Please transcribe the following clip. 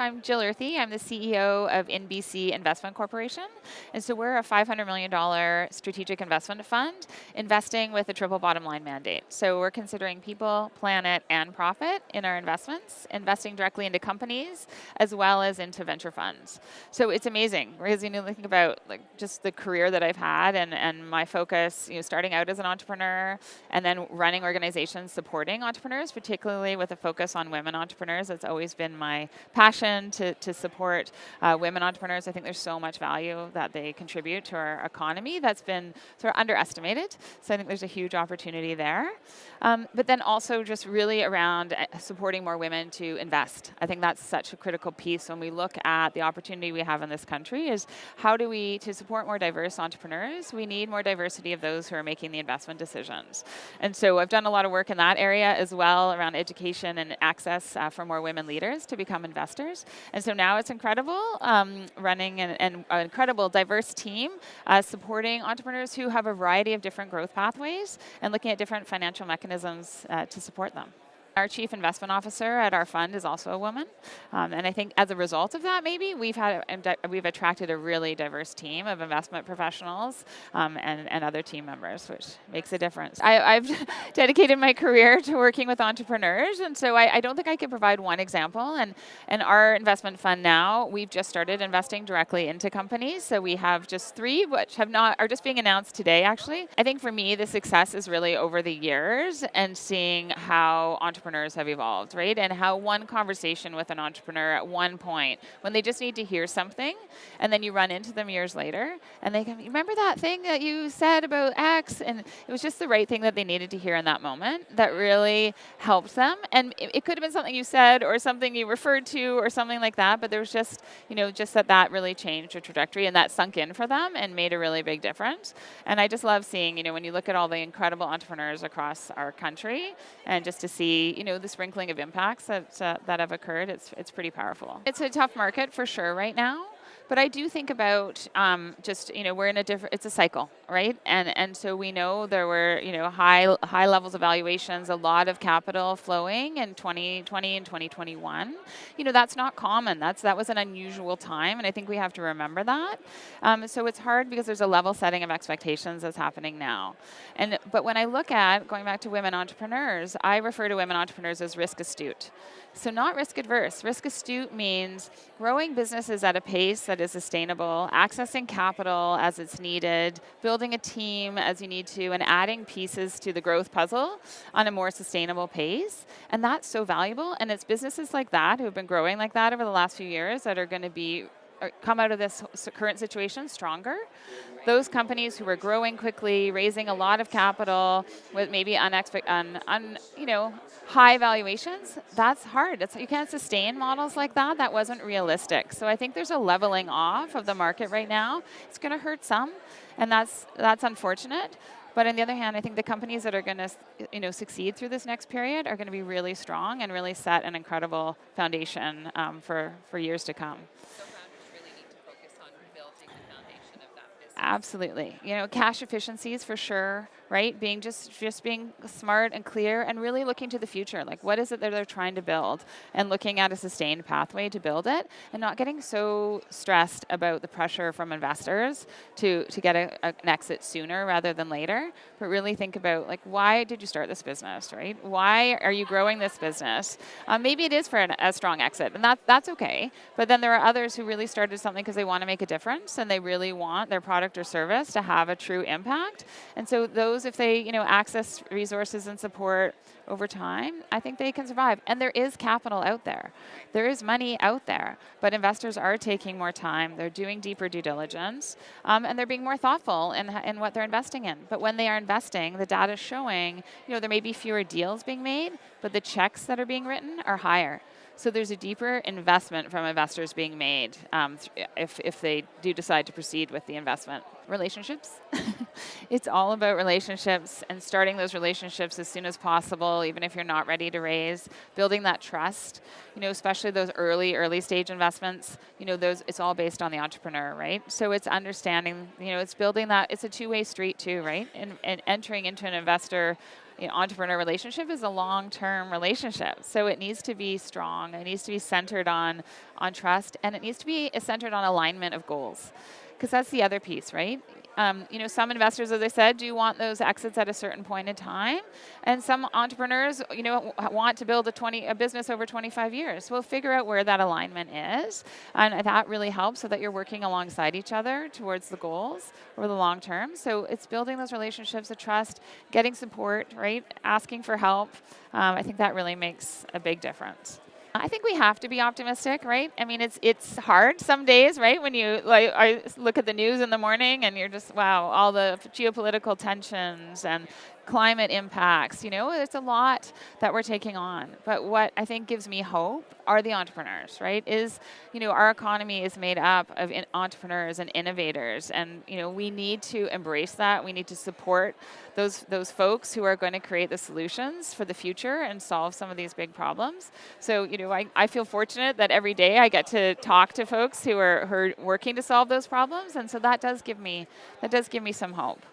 I'm Jill Earthy. I'm the CEO of InBC Investment Corporation. And so we're a $500 million strategic investment fund investing with a triple bottom line mandate. So we're considering people, planet, and profit in our investments, investing directly into companies as well as into venture funds. So it's amazing because think about just the career that I've had and my focus, starting out as an entrepreneur and then running organizations supporting entrepreneurs, particularly with a focus on women entrepreneurs. That's always been my passion to support women entrepreneurs. I think there's so much value that they contribute to our economy that's been sort of underestimated. So I think there's a huge opportunity there. But then also just really around supporting more women to invest. I think that's such a critical piece when we look at the opportunity we have in this country is how do we, to support more diverse entrepreneurs, we need more diversity of those who are making the investment decisions. And so I've done a lot of work in that area as well around education and access for more women leaders to become investors. And so now it's incredible running an incredible diverse team supporting entrepreneurs who have a variety of different growth pathways and looking at different financial mechanisms to support them. Our chief investment officer at our fund is also a woman, and I think as a result of that, maybe we've attracted a really diverse team of investment professionals and other team members, which makes a difference. I've dedicated my career to working with entrepreneurs, and so I don't think I could provide one example. And our investment fund now, we've just started investing directly into companies, so we have just 3, which are just being announced today. Actually, I think for me, the success is really over the years and seeing how entrepreneurs have evolved, right? And how one conversation with an entrepreneur at one point, when they just need to hear something, and then you run into them years later, and they can, remember that thing that you said about X? And it was just the right thing that they needed to hear in that moment that really helped them. And it could have been something you said or something you referred to or something like that, but there was just, just that really changed the trajectory and that sunk in for them and made a really big difference. And I just love seeing, when you look at all the incredible entrepreneurs across our country and just to see, the sprinkling of impacts that have occurred, it's pretty powerful. It's a tough market for sure right now. But I do think about we're in it's a cycle, right? And so we know there were, high levels of valuations, a lot of capital flowing in 2020 and 2021. That's not common. That was an unusual time, and I think we have to remember that. So it's hard because there's a level setting of expectations that's happening now. But when I look at, going back to women entrepreneurs, I refer to women entrepreneurs as risk astute. So not risk adverse. Risk astute means growing businesses at a pace that is sustainable, accessing capital as it's needed, building a team as you need to, and adding pieces to the growth puzzle on a more sustainable pace. And that's so valuable. And it's businesses like that who have been growing like that over the last few years that are going to come out of this current situation stronger. Those companies who are growing quickly, raising a lot of capital with maybe high valuations, that's hard. You can't sustain models like that. That wasn't realistic. So I think there's a leveling off of the market right now. It's going to hurt some, and that's unfortunate. But on the other hand, I think the companies that are going to succeed through this next period are going to be really strong and really set an incredible foundation for years to come. Absolutely. Cash efficiencies for sure, right? Being just being smart and clear and really looking to the future. Like, what is it that they're trying to build and looking at a sustained pathway to build it and not getting so stressed about the pressure from investors to get an exit sooner rather than later, but really think about, why did you start this business, right? Why are you growing this business? Maybe it is for a strong exit, and that's okay. But then there are others who really started something because they want to make a difference and they really want their product or service to have a true impact. And so those, if they access resources and support over time, I think they can survive. And there is capital out there. There is money out there. But investors are taking more time. They're doing deeper due diligence. And they're being more thoughtful in what they're investing in. But when they are investing, the data is showing, there may be fewer deals being made, but the checks that are being written are higher. So there's a deeper investment from investors being made if they do decide to proceed with the investment. Relationships. It's all about relationships and starting those relationships as soon as possible, even if you're not ready to raise, building that trust, especially those early stage investments, it's all based on the entrepreneur, right? So it's understanding, it's building that, it's a two-way street too, right? And entering into an investor entrepreneur relationship is a long-term relationship. So it needs to be strong. It needs to be centered on trust, and it needs to be centered on alignment of goals. Because that's the other piece, right? Some investors, as I said, do want those exits at a certain point in time, and some entrepreneurs, want to build a business over 25 years. So we'll figure out where that alignment is, and that really helps so that you're working alongside each other towards the goals over the long term. So it's building those relationships of trust, getting support, right? Asking for help. I think that really makes a big difference. I think we have to be optimistic, right? I mean, it's hard some days, right? When you I look at the news in the morning and you're just, wow, all the geopolitical tensions and climate impacts. It's a lot that we're taking on. But what I think gives me hope are the entrepreneurs, right? Our economy is made up of entrepreneurs and innovators, and we need to embrace that. We need to support those folks who are going to create the solutions for the future and solve some of these big problems. So, I feel fortunate that every day I get to talk to folks who are working to solve those problems, and so that does give me some hope.